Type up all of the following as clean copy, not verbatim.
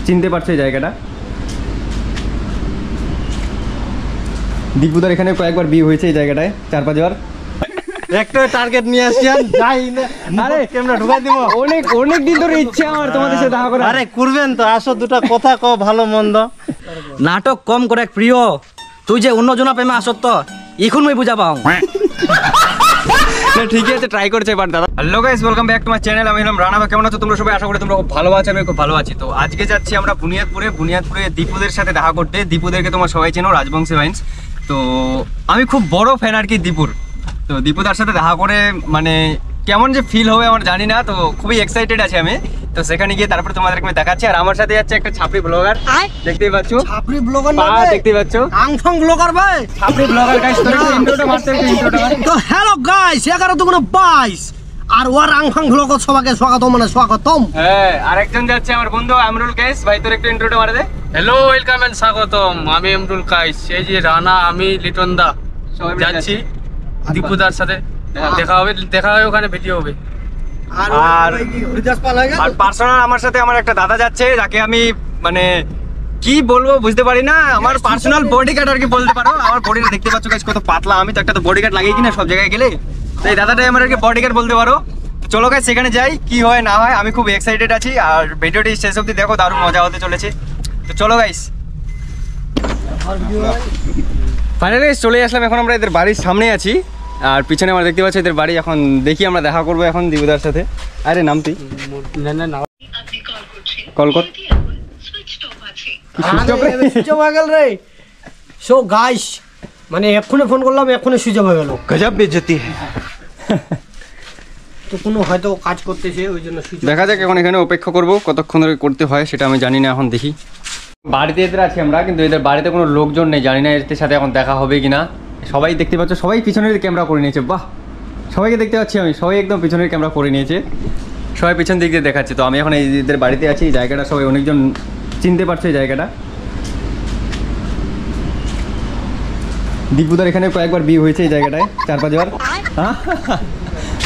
চিনতে পারছো এই জায়গাটা। দীপুদার এখানে কয়েকবার বিয়ে হয়েছে এই জায়গাটায়, 4-5 বার। একটা টার্গেট নিয়ে আসছেন, যাই না আরে ক্যামেরা ঢুকাই দিব। অনেক দিন ধরে ইচ্ছা আমার তোমাদের সাথে দেখা করা। আরে করবেন তো, আসো দুটো কথা কও ভালো মন্দ। নাটক কম করে প্রিয়, তুই যে অন্যজনা প্রেমে আসত এখন মই বুঝা পাও। ঠিকই আছে, ট্রাই করছে এবার দাদা। Hello guys, welcome back to my channel. আমি হলাম রানা। কেমন আছো তোমরা সবাই? আশা করি তোমরা খুব ভালো আছো, আমি খুব ভালো আছি। তো আজকে যাচ্ছি আমরা বুনিয়াদপুরে দীপুদের সাথে দেখা করতে। দীপুদেরকে তোমরা সবাই চেনো, রাজবংশী ভাইন্স। তো আমি খুব বড় ফ্যান আর কি দীপুর। তো দীপুদার সাথে দেখা করে মানে কেমন যে ফিল হবে আমার জানি না, তো খুবই এক্সাইটেড আছি আমি। তো সেখানে গিয়ে তারপর তোমাদেরকে আমি দেখাচ্ছি। আর আমার সাথে যাচ্ছে একটা ছাপড়ি ব্লগার, দেখতেই পাচ্ছ। ছাপড়ি ব্লগার না, দেখতেই পাচ্ছ, আংফং ব্লগার ভাই, ছাপড়ি ব্লগার। গাইস তোমরা একটু ইন্ট্রোটা মারতে, একটু ইন্ট্রোটা মার। তো হ্যালো গাইস, 11-22 আর ওয়ার আংফং ব্লগার সবাইকে স্বাগতম। হ্যাঁ, আরেকজন যাচ্ছে আমার বন্ধু আমরুল গাইস। ভাই তোর একটু ইন্ট্রোটা মার দে। হ্যালো, ওয়েলকাম এন্ড স্বাগতম। আমি আমরুল কাইস, এই যে রানা, আমি লিটন দা যাচ্ছি দীপুদার সাথে দেখা হবে ওখানে ভিডিও হবে। আর পার্সোনাল আমার সাথে আমার একটা দাদা যাচ্ছে, যাকে আমি মানে কি বলবো বুঝতে পারি না। আমার পার্সোনাল বডিগার্ড আর কি বলতে পারো। আমার বডিটা দেখতে পাচ্ছ গাইস কত পাতলা। আমি তো একটা তো বডিগার্ড লাগিয়ে কিনা সব জায়গায় গেলে, তো এই দাদাটাই আমার আর কি বডিগার্ড বলতে পারো। চলো গাইস সেখানে যাই, কি হয় না হয়। আমি খুব এক্সাইটেড আছি, আর ভিডিওটি শেষ অবধি দেখো, দারুণ মজা হতে চলেছে। তো চলো গাইস। ফাইনালি চলে আসলাম, এখন আমরা এদের বাড়ির সামনে আছি। আর পিছনে আমরা দেখতে পাচ্ছি এদের বাড়ি। এখন দেখি আমরা দেখা করবো এখন দীপুদার সাথে। আরে নাম তুই কল কর। সো গাইস মানে এক্ষুনি ফোন করলাম, এক্ষুনি সুইচ অফ হয়ে গেল। গজব বেজতি। তো কোনো হয়তো কাজ করতেছে, ওই জন্য সুইচ। দেখা যাক, এখন এখানে অপেক্ষা করবো কতক্ষণ ধরে করতে হয় সেটা আমি জানি না। এখন দেখি বাড়িতে এদের আছি আমরা, কিন্তু এদের বাড়িতে কোনো লোকজন নেই। জানি না এদের সাথে এখন দেখা হবে কিনা। সবাই দেখতে পাচ্ছ, সবাই পিছনের ক্যামেরা করে নিয়েছে। বাহ, সবাইকে দেখতে পাচ্ছি আমি, সবাই একদম পিছনের ক্যামেরা করে নিয়েছে। সবাই পিছন দিক দিয়ে দেখাচ্ছে। তো আমি এখন এদের বাড়িতে আছি। এই জায়গাটা সবাই অনেকজন চিনতে পারছে এই জায়গাটা। দীপুদার এখানে কয়েকবার বিয়ে হয়েছে এই জায়গাটায়, 4-5 বার।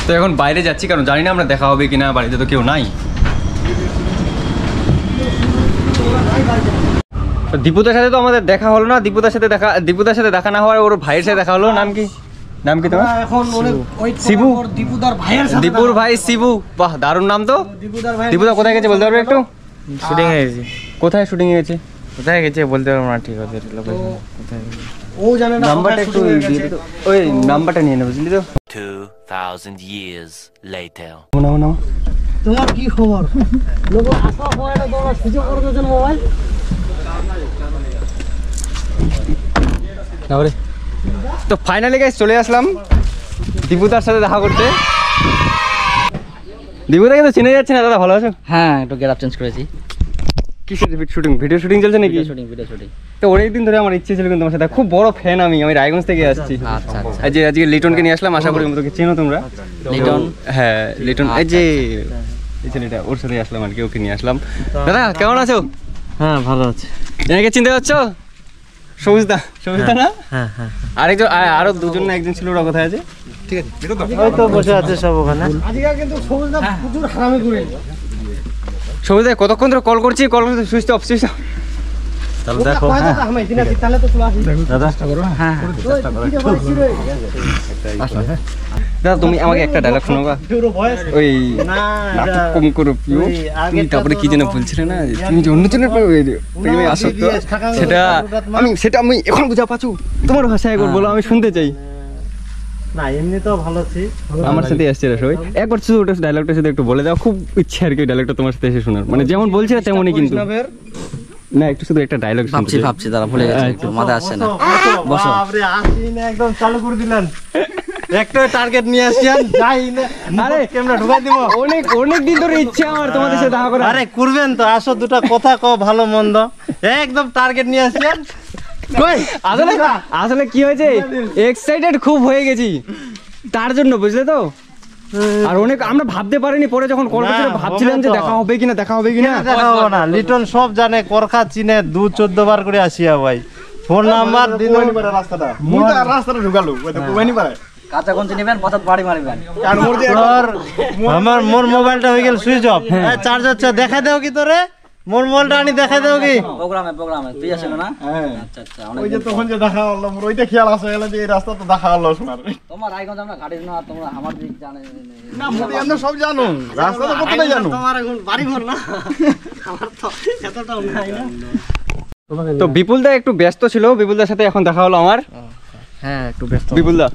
তো এখন বাইরে যাচ্ছি, কারণ জানি না আমরা দেখা হবে কিনা। বাড়িতে তো কেউ নাই। দীপুদার সাথে তো আমাদের দেখা হলো না। দীপুদার সাথে দেখা না হওয়ার ওর ভাইয়ের সাথে দেখা হলো। নাম কি তোমার? এখন শিবু, দীপুদার ভাইয়ের সাথে। দীপুর ভাই শিবু। বাহ, দারুণ নাম তো। দীপুদা কোথায় গেছে বলতে পারবে একটু? শুটিং এ গেছি। কোথায় শুটিং এ গেছে? কোথায় গেছে বলতে পারবো না, ঠিক আছে। ও জানে না, নাম্বারটা একটু দিয়ে দাও। ওই নাম্বারটা নিয়ে নেব, বুঝলি তো। 2000 years later. নাও। তোমার কি খবর? লোক আসা হয় না, তোমরা সুযোগ করে দিয়েছেন মোবাইল। তো ফাইনালি গাইস চলে আসলাম দীপুদার সাথে দেখা করতে। দীপুদাকে তো চিনে যাচ্ছে না। দাদা ভালো আছো? হ্যাঁ, একটু গেট আপ চেঞ্জ করেছি। কিসের শুটিং? ভিডিও শুটিং চলছে নাকি? Video shooting. তো অনেকদিন ধরে আমার ইচ্ছে ছিল কিন্তু তোমার সাথে, খুব বড় ফ্যান আমি রায়গঞ্জ থেকে আসছি। আচ্ছা। আজকে লিটনকে নিয়ে আসলাম, আশা করি তোকে চেনো তোমরা। লিটন? হ্যাঁ লিটন, এই যে এই ছেলেটা, ওর সাথে আসলাম আর কি, ওকে নিয়ে আসলাম। দাদা কেমন আছো? হ্যাঁ ভালো আছে। এনাকে চিনতে পারছো? সবুজদা না? হ্যাঁ। আরেকজন, আরো দুজন না একজন ছিল, ওরা কোথায় আছে? ঠিক আছে, ওই তো বসে আছে সব ওখানে। আজকে কিন্তু সবুজদা প্রচুর হারামি করে। সবুজদা কতক্ষণ ধরে কল করছি, কল করতে সুইচ অফ। তাহলে দেখো, তাহলে তো চলে আসি দাদা। হ্যাঁ, দাদা তুমি আমাকে একটা ডায়লগ শোনাবা? ওই নাটক কম করো প্রিয়, তুমি তারপরে কি যেন বলছিলে না, তুমি যে অন্যজনের প্রেমে আসক্ত, সেটা আমি এখন বুঝা পাচ্ছি। তোমার ভাষায় একবার বলো, আমি শুনতে চাই। না এমনি তো ভালো আছি। আমার সাথে আসছে সবাই, একবার শুধু ওটা ডায়লগটা সাথে একটু বলে দাও। খুব ইচ্ছে আর কি ডায়লগটা তোমার সাথে এসে শোনার, মানে যেমন বলছি না তেমনই। কিন্তু না, একটু শুধু একটা ডায়লগ ভাবছি তারা ভুলে গেছে, একটু মাথা আসছে না। বসো। বাপরে, আসি না, একদম চালু করে দিলেন। একটা টার্গেট নিয়ে আসছেন, যাই না। আরে ক্যামেরা ঢুকাই দিব। অনেক দিন ধরে ইচ্ছা আমার তোমাদের সাথে দেখা করা। আরে করবেন তো, আসো দুটো কথা কও ভালো মন্দ। একদম টার্গেট নিয়ে আসছেন। কই আসলে কি হয়েছে, এক্সাইটেড খুব হয়ে গেছি তার জন্য, বুঝলে তো। আর অনেক আমরা ভাবতে পারিনি, পরে যখন কল করেছিল ভাবছিলাম যে দেখা হবে কিনা। দেখা হবে না, লিটন সব জানে, করখা চিনে, 2-14 বার করে আসিয়া ভাই। ফোন নাম্বার দিন, রাস্তাটা ঢুকালো কাঁচা কোন নেবেন, পথত বাড়ি মারবেন। মোর মোবাইলটা হয়ে গেল সুইচ অফ। চার্জার দেখা দেও কি তোরে? মোর মোবাইলটা আনি দেখাই দেবো কি? প্রোগ্রামে তুই আসলে না? আচ্ছা আচ্ছা, ওই যে তখন যে দেখা হলো মোর ওইটা খেয়াল আছে এলা যে এই রাস্তা তো দেখা হলো শোনার তোমার রায়গঞ্জ আমরা গাড়ির না, তোমরা আমার দিক জানে না মোদি আমরা সব জানো রাস্তা তো কতটাই জানো তোমার এখন বাড়ি ঘর না, আমার তো এতটাও নাই না। তো বিপুলদা একটু ব্যস্ত ছিল, বিপুলদার সাথে এখন দেখা হলো আমার। হ্যাঁ একটু ব্যস্ত। বিপুলদা,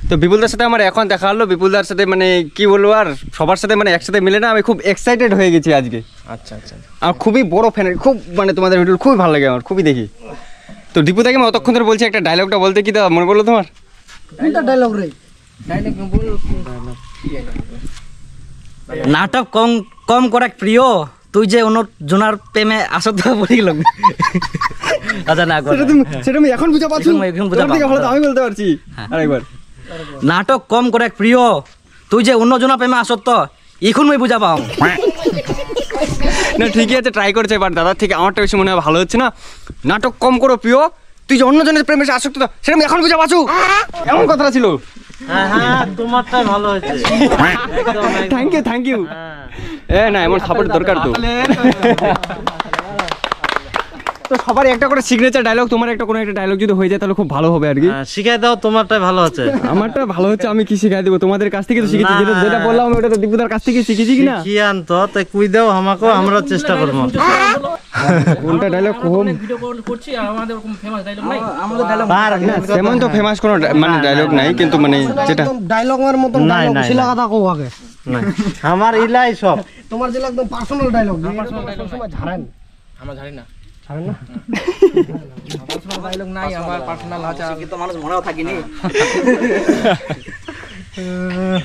তো বিপুলদার সাথে আমার এখন দেখা হলো। বিপুলদার সাথে মানে কি বলবো আর, সবার সাথে মানে একসাথে মিলে না আমি খুব এক্সাইটেড হয়ে গেছি আজকে। আচ্ছা আচ্ছা, আমার খুবই বড় ফ্যান, খুব মানে তোমাদের ভিডিও খুবই ভালো লাগে আমার, খুবই দেখি। তো দীপুদাকে আমি অতক্ষণ ধরে বলছি একটা ডায়লগটা বলতে, কি তা মনে পড়লো তোমার? নাটক কম কম করে প্রিয়, তুই যে অন্য জনার প্রেমে আসত পড়ে গেল। আচ্ছা না সেটা আমি এখন বুঝতে পারছি, এখন বুঝা পাবো। আমি বলতে পারছি আরেকবার। নাটক কম করে প্রিয়, তুই যে অন্য জনার প্রেমে আসত এখন মই বুঝা পাও। না ঠিকই আছে, ট্রাই করছে, বাট দাদার থেকে আমারটা বেশি মনে হয় ভালো হচ্ছে না। নাটক কম করো প্রিয়, তুই যে অন্যজনের প্রেমে আসক্ত সেটা আমি এখন বুঝা পাচ্ছু, এমন কথাটা ছিল। হ্যাঁ তোমারটাই ভালো হয়েছে। Thank you. না এমন সাপোর্ট দরকার তো। তো সবার একটা করে সিগনেচার ডায়লগ, তোমার একটা কোনো একটা ডায়লগ যদি হয়ে যায় তাহলে খুব ভালো হবে আর কি। শিখাই দাও, তোমারটাই ভালো হচ্ছে। আমারটা ভালো হচ্ছে, আমি কি শিখাই দেবো? তোমাদের কাছ থেকে তো শিখেছি, যেটা বললাম ওটা তো দীপুদার কাছ থেকে শিখেছি কিনা। কি আনতো তাই কুই দাও আমাকে, আমরা চেষ্টা করবো। কোনটা ডায়লগ কম? ভিডিও করছি আর আমাদের এরকম ফেমাস ডায়লগ নাই। আমাদের ডায়লগ না তেমন তো ফেমাস কোনো মানে ডায়লগ নাই, কিন্তু মানে যেটা ডায়লগের মতন নাই, ডায়লগ নাই, শিলা নাই। কথা কও আগে। আমার ইলাই সব তোমার যে একদম পার্সোনাল ডায়লগ, সব সময় ঝাড়েন। আমরা জানি না। ঝাড়েন না? পার্সোনাল ডায়লগ নাই, আমার পার্সোনাল আছে। কি তো মানুষ মনেও থাকিনি।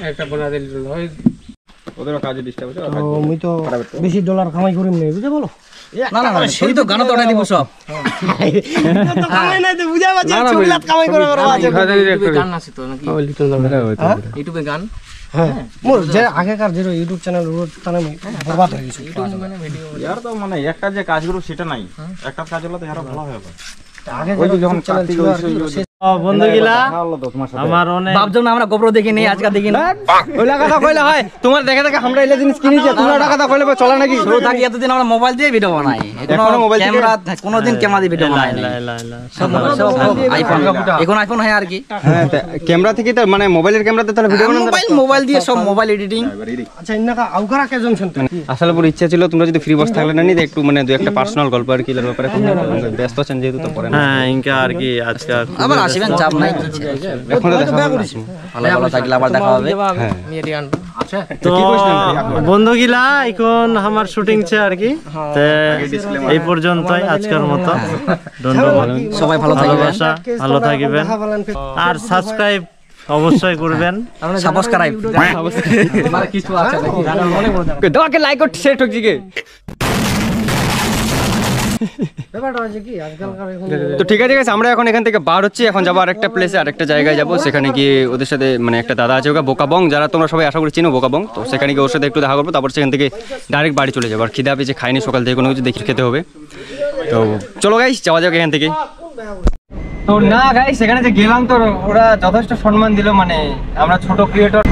একটা বনা দিল হয়। ওদেরও কাজে ডিস্টার্ব হচ্ছে। তো মুই তো বেশি ডলার কামাই করিম নাই, বুঝে বলো? না না সেই তো গান তো ওটাই দিব সব। তো কামাই নাই তো বুঝা পাচ্ছি, ছবিলাত কামাই করে বড় আছে। গান আছে তো নাকি? ইউটিউবে গান। হ্যাঁ মোর যে আগেকার যে ইউটিউব চ্যানেল ওর তানে বরবাদ হয়ে গেছে। ইয়ার তো মানে একটা যে কাজগুলো সেটা নাই, একটা কাজ হলো তো আরো ভালো হবে। আগে যে যখন চ্যানেল ছিল আর কি, বন্ধু গিলা আমার অনেক ভাবছো না আমরা গোবর দেখি নেই, আজকে দেখি না। ওইলা কথা কইলে হয়, তোমার দেখে দেখে আমরা এলা জিনিস কিনেছি, তোমরা ওটা কথা কইলে চলে নাকি? শুরু থাকি এতদিন আমরা মোবাইল দিয়ে ভিডিও বানাই, এখনো মোবাইল থেকে- ক্যামেরা কোনোদিন ক্যামেরা দিয়ে ভিডিও বানাই নাই। আইফোন, এখন আইফোন হয় আর কি। হ্যাঁ ক্যামেরা থেকে তো মানে মোবাইলের ক্যামেরাতে তাহলে ভিডিও বানানো মোবাইল দিয়ে সব মোবাইল এডিটিং। আচ্ছা ইন্নাকা আউকারা কে জংশন তো আসলে পুরো ইচ্ছা ছিল তোমরা যদি ফ্রি বস থাকলে না নিতে একটু মানে দু একটা পার্সোনাল গল্প আর কি ব্যাপারে ব্যস্ত আছেন যেহেতু তো পরে না। হ্যাঁ ইনকা আর কি আজকে আবার আসবেন, চাপ নাই। এখন তো দেখা হলো না। ভালো ভালো থাকলে আবার দেখা হবে। হ্যাঁ মিয়াটি গান আছে। তো বন্ধু গিলা এখন আমার শুটিং ছে আর কি, তে এই পর্যন্তই আজকের মতো। ধন্যবাদ, সবাই ভালো থাকবেন, ভালোবাসা, ভালো থাকবেন আর সাবস্ক্রাইব অবশ্যই করবেন। সাবস্ক্রাইব মানে কিছু আছে নাকি? দাওকে লাইক আর শেয়ার ঠক জিকে। ব্যাপারটা আছে কি আজকালকার এখন তো ঠিক আছে guys, আমরা এখন এখান থেকে বার হচ্ছি, এখন যাবো আরেকটা প্লেসে, আরেকটা জায়গায় যাবো। সেখানে গিয়ে ওদের সাথে মানে একটা দাদা আছে ওকে বোকাবং, যারা তোমরা সবাই আশা করি চিনো বোকাবং, তো সেখানে গিয়ে ওর সাথে একটু দেখা করবো, তারপর সেখান থেকে ডাইরেক্ট বাড়ি চলে যাবো। আর খিদে পেয়েছে, খাইনি সকাল থেকে, কোনো কিছু দেখি খেতে হবে। তো চলো গাইস যাওয়া যাক এখান থেকে। তো না গাইস সেখানে যে গেলাম তো ওরা যথেষ্ট সম্মান দিল, মানে আমরা ছোট ক্রিয়েটর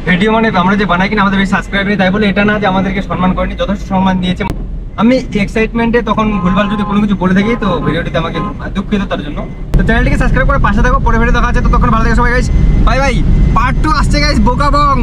ভিডিও মানে আমরা যে বানাই কিনা আমাদের বেশি সাবস্ক্রাইব নেই, তাই বলে এটা না যে আমাদেরকে সম্মান করেনি, যথেষ্ট সম্মান দিয়েছে। আমি এক্সাইটমেন্টে তখন ভুলভাল যদি কোনো কিছু বলে থাকি তো ভিডিওটিতে আমাকে দুঃখিত তার জন্য। তো চ্যানেলটিকে সাবস্ক্রাইব করে পাশে থাকো, পরে ভিডিও দেখা আছে। তো তখন ভালো থাকে সবাই গাইস, বাই বাই। পার্ট 2 আসছে গাইস, বোকাবং।